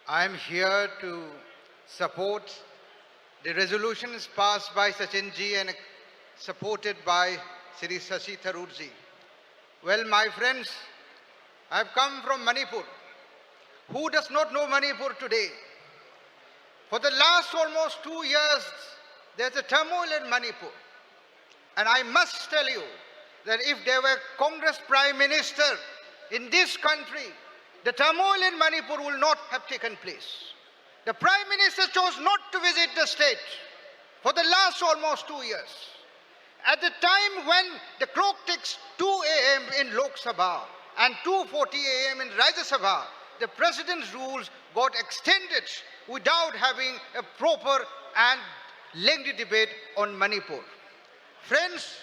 I am here to support the resolutions passed by Sachin ji and supported by Sri Shashi Tharoor ji. Well, my friends, I have come from Manipur. Who does not know Manipur today? For the last almost 2 years, there's a turmoil in Manipur. And I must tell you that if there were Congress Prime Minister in this country, the turmoil in Manipur will not have taken place. The Prime Minister chose not to visit the state for the last almost 2 years. At the time when the clock ticks 2 a.m. in Lok Sabha and 2:40 a.m. in Rajya Sabha, the President's rules got extended without having a proper and lengthy debate on Manipur. Friends,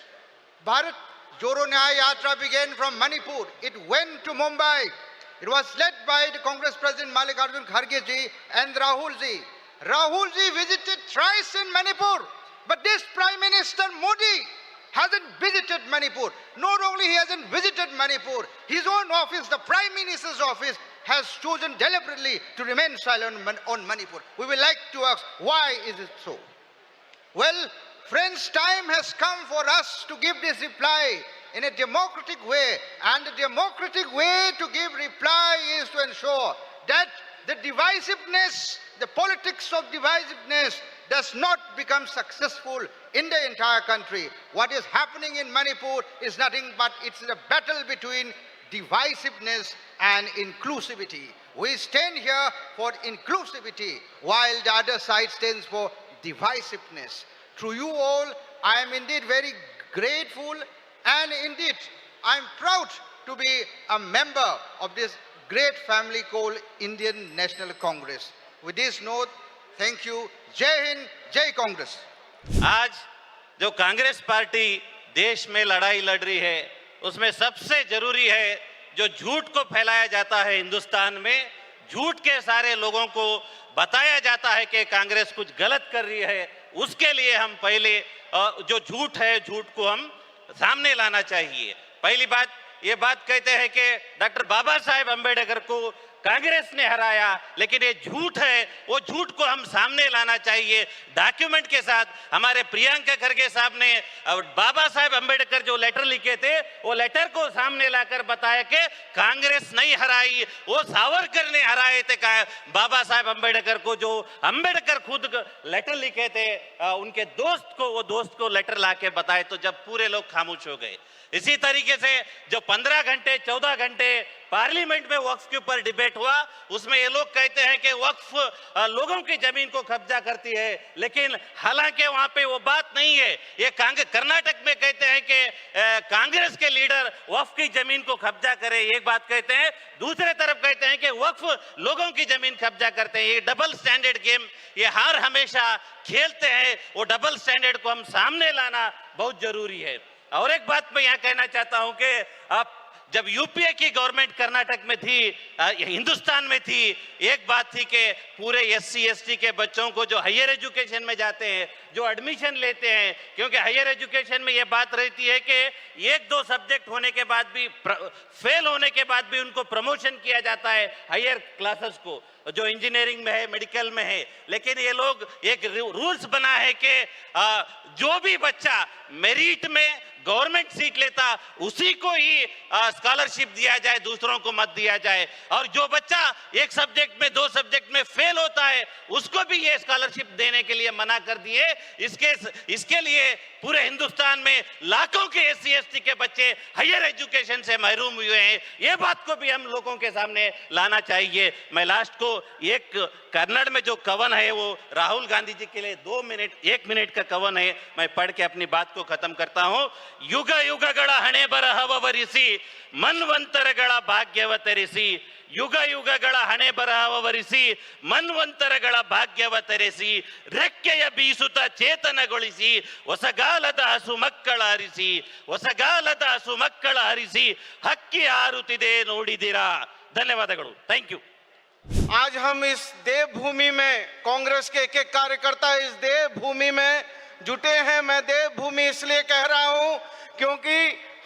Bharat Jodo Nyaya Yatra began from Manipur. It went to Mumbai. It was led by the Congress President Mallikarjun Kharge ji and Rahul ji. Rahul ji visited thrice in Manipur, but this Prime Minister Modi hasn't visited Manipur. Not only he hasn't visited Manipur, his own office, the Prime Minister's office, has chosen deliberately to remain silent on Manipur. We would like to ask, why is it so? Well, friends, time has come for us to give this reply in a democratic way, and the democratic way to give reply is to ensure that the divisiveness, the politics of divisiveness does not become successful in the entire country. What is happening in Manipur is nothing but it's a battle between divisiveness and inclusivity. We stand here for inclusivity while the other side stands for divisiveness. Through you all, I am indeed very grateful, and indeed I am proud to be a member of this great family called Indian National Congress. With this note, thank you. Jai Hind, Jai Congress. आज जो Congress party देश में लड़ाई लड़ रही है, उसमें सबसे जरूरी है जो झूठ को फैलाया जाता है हिंदुस्तान में, झूठ के सारे लोगों को बताया जाता है कि कांग्रेस कुछ गलत कर रही है, उसके लिए हम पहले जो झूठ है, झूठ को हम सामने लाना चाहिए। पहली बात ये बात कहते हैं कि डॉक्टर बाबा साहेब अम्बेडकर को कांग्रेस ने हराया, लेकिन ये झूठ है, वो झूठ को हम सामने लाना चाहिए डॉक्यूमेंट के साथ। हमारे प्रियंका खरगे साहब ने बाबा साहेब अम्बेडकर जो लेटर लिखे थे, वो लेटर को सामने लाकर बताया कि कांग्रेस नहीं हराई, वो सावरकर ने हराए थे बाबा साहेब अम्बेडकर को। जो अम्बेडकर खुद लेटर लिखे थे उनके दोस्त को, वो दोस्त को लेटर लाके बताए, तो जब पूरे लोग खामोश हो गए। इसी तरीके से जो 15 घंटे 14 घंटे पार्लियामेंट में वक्फ के ऊपर डिबेट हुआ, उसमें ये लोग कहते हैं कि वक्फ लोगों की जमीन को कब्जा करती है, लेकिन हालांकि वहां पे वो बात नहीं है। ये कर्नाटक में कहते हैं कि कांग्रेस के लीडर वक्फ की जमीन को कब्जा करे, एक बात कहते हैं, दूसरे तरफ कहते हैं कि वक्फ लोगों की जमीन कब्जा करते हैं। ये डबल स्टैंडर्ड गेम ये हार हमेशा खेलते हैं, वो डबल स्टैंडर्ड को हम सामने लाना बहुत जरूरी है। और एक बात मैं यहाँ कहना चाहता हूं कि आप जब यूपीए की गवर्नमेंट कर्नाटक में थी, हिंदुस्तान में थी, एक बात थी कि पूरे एससी एसटी के बच्चों को जो हायर एजुकेशन में जाते हैं, जो एडमिशन लेते हैं, क्योंकि हायर एजुकेशन में ये बात रहती है कि 1-2 सब्जेक्ट होने के बाद भी, फेल होने के बाद भी उनको प्रमोशन किया जाता है हायर क्लासेस को, जो इंजीनियरिंग में है, मेडिकल में है। लेकिन ये लोग एक रूल्स बना है कि जो भी बच्चा मेरिट में गवर्नमेंट सीट लेता उसी को ही स्कॉलरशिप दिया जाए, दूसरों को मत दिया जाए। और जो बच्चा एक सब्जेक्ट में 2 सब्जेक्ट में फेल होता है उसको भी ये स्कॉलरशिप देने के लिए मना कर दिए। इसके लिए पूरे हिंदुस्तान में लाखों के एससी एसटी के बच्चे हायर एजुकेशन से महरूम हुए हैं। ये बात को भी हम लोगों के सामने लाना चाहिए। मैं लास्ट को एक कन्नड़ में जो कवन है वो राहुल गांधी जी के लिए 1 मिनट का कवन है, मैं पढ़ के अपनी बात को खत्म करता हूं। युग युगಗಳ ಹಣೆ ಬರಹವರಿಸಿ ಮನ್ವಂತರಗಳ ಭಾಗ್ಯವತರಿಸಿ, ಯುಗ ಯುಗಗಳ ಹಣೆ ಬರಹವರಿಸಿ ಮನ್ವಂತರಗಳ ಭಾಗ್ಯವತರಿಸಿ, ರೆಕ್ಕೆಯ ಬೀಸುತ್ತ ಚೇತನಗೊಳಿಸಿ ಹೊಸಗಾಲದ ಹಸು ಮಕ್ಕಳ ಹರಿಸಿ, ಹೊಸಗಾಲದ ಹಸು ಮಕ್ಕಳ ಹರಿಸಿ ಹಕ್ಕಿ ಹಾರುತ್ತಿದೆ ನೋಡಿದಿರಾ। ಧನ್ಯವಾದಗಳು, ಥ್ಯಾಂಕ್ ಯು। आज हम इस देवभूमि में, कांग्रेस के एक एक कार्यकर्ता इस देवभूमि में जुटे हैं। मैं देवभूमि इसलिए कह रहा हूं क्योंकि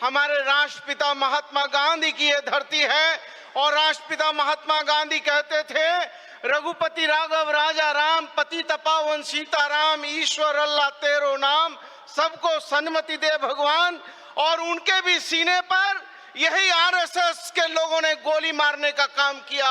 हमारे राष्ट्रपिता महात्मा गांधी की यह धरती है, और राष्ट्रपिता महात्मा गांधी कहते थे रघुपति राघव राजा राम, पतित पावन सीताराम, ईश्वर अल्लाह तेरो नाम, सबको सन्मति दे भगवान। और उनके भी सीने पर यही आरएसएस के लोगों ने गोली मारने का काम किया।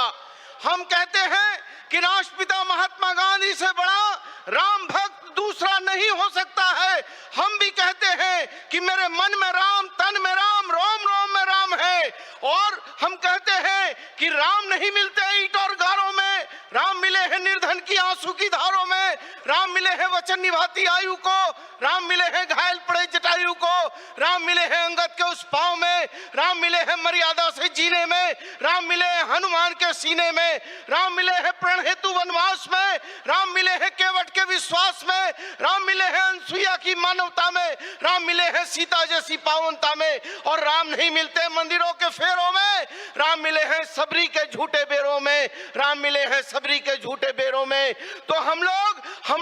हम कहते हैं कि राष्ट्रपिता महात्मा गांधी से बड़ा राम भक्त दूसरा नहीं हो सकता है। हम भी कहते हैं कि मेरे मन में राम, तन में राम, रोम रोम में राम है। और हम कहते हैं कि राम नहीं मिलते ईंट और गारों में, राम मिले हैं निर्धन की आंसू की धारों में, राम मिले हैं वचन निभाती आयु को, राम मिले हैं घायल पड़े जटायु को, राम मिले हैं अंगद के उस पांव में, राम मिले हैं मर्यादा से जीने में, राम मिले हैं हनुमान के सीने में, राम मिले हैं प्रण हेतु वनवास में, राम मिले हैं केवट के विश्वास में, राम मिले हैं अनसुईया की मानवता में, राम मिले हैं सीता जैसी पावनता में। और राम नहीं मिलते मंदिरों के फेरों में, राम मिले हैं सबरी के झूठे बेरों में, राम मिले हैं सबरी के झूठे बेरों में। तो हम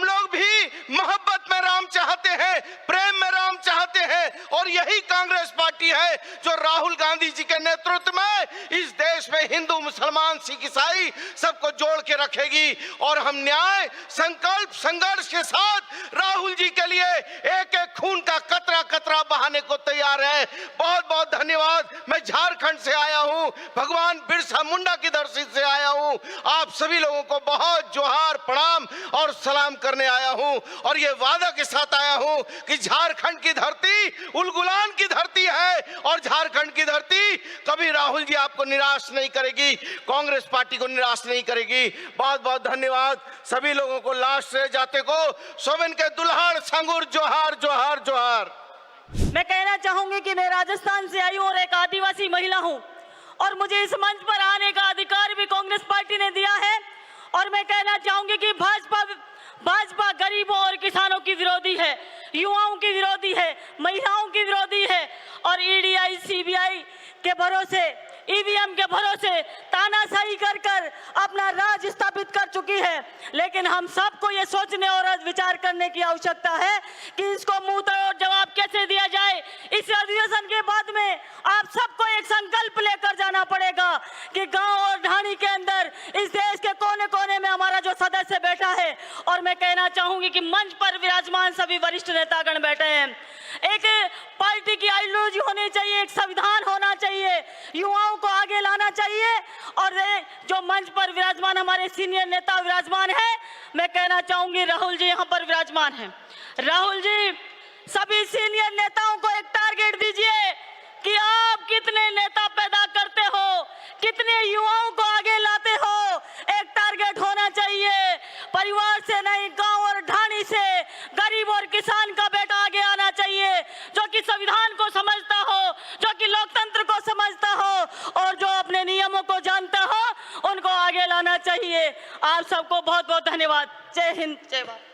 लोग भी मोहब्बत में राम चाहते हैं, प्रेम में राम चाहते हैं। और यही कांग्रेस पार्टी है जो राहुल गांधी जी के नेतृत्व में इस देश में हिंदू, मुसलमान, सिख, ईसाई सबको जोड़ के रखेगी। और हम न्याय, संकल्प, संघर्ष के साथ राहुल जी के लिए एक एक खून का कतरा कतरा बहाने को तैयार है। बहुत बहुत धन्यवाद। मैं झारखंड से आया हूं, भगवान बिरसा मुंडा की धरती से आया हूं। आप सभी लोगों को बहुत जोहार, प्रणाम और सलाम करने आया हूं। और ये वादा के साथ आया हूं कि झारखंड की धरती उलगुलान की धरती है और झारखंड की धरती कभी राहुल जी आपको निराश नहीं करेगी, कांग्रेस पार्टी को निराश नहीं करेगी। बहुत बहुत धन्यवाद सभी लोगों को। लास्ट रह जाते को सोवन के दुल्हाड़ संगुर जोहार जोहार जोहार। मैं कहना चाहूंगी कि मैं राजस्थान से आई हूं और एक आदिवासी महिला हूं और मुझे इस मंच पर आने का अधिकार भी कांग्रेस पार्टी ने दिया है। और मैं कहना चाहूंगी कि भाजपा गरीबों और किसानों की विरोधी है, युवाओं की विरोधी है, महिलाओं की विरोधी है और ईडीआई, सीबीआई के भरोसे, ईवीएम के भरोसे तानाशाही कर कर अपना राज स्थापित कर चुकी है। लेकिन हम सबको ये सोचने और विचार करने की आवश्यकता है कि इसको मुंह तोड़ जवाब कैसे दिया जाए। इस अधिवेशन के बाद में आप सबको एक संकल्प लेकर जाना पड़ेगा कि गांव और ढाणी के अंदर इस देश के कोने कोने में हमारा जो सदस्य बैठा है। और मैं कहना चाहूंगी कि मंच पर विराजमान सभी वरिष्ठ नेतागण बैठे हैं। एक पार्टी की आइडियोलॉजी होनी चाहिए, एक संविधान होना चाहिए, युवाओं को आगे लाना चाहिए। और जो मंच पर विराजमान हमारे सीनियर नेता विराजमान है, मैं कहना चाहूंगी राहुल जी यहाँ पर विराजमान हैं। राहुल जी, सभी सीनियर नेताओं को एक टारगेट दीजिए कि आप कितने नेता पैदा करते हो, कितने युवाओं को आगे लाते हो। एक टारगेट होना चाहिए, परिवार से नहीं, गांव और ढाणी से गरीब और किसान का बेटा आगे आना चाहिए, जो कि संविधान को समझता हो, जो कि लोकतंत्र को समझता हो और जो अपने नियमों को जानता हो, उनको आगे लाना चाहिए। आप सबको बहुत बहुत धन्यवाद। जय हिंद, जय भारत।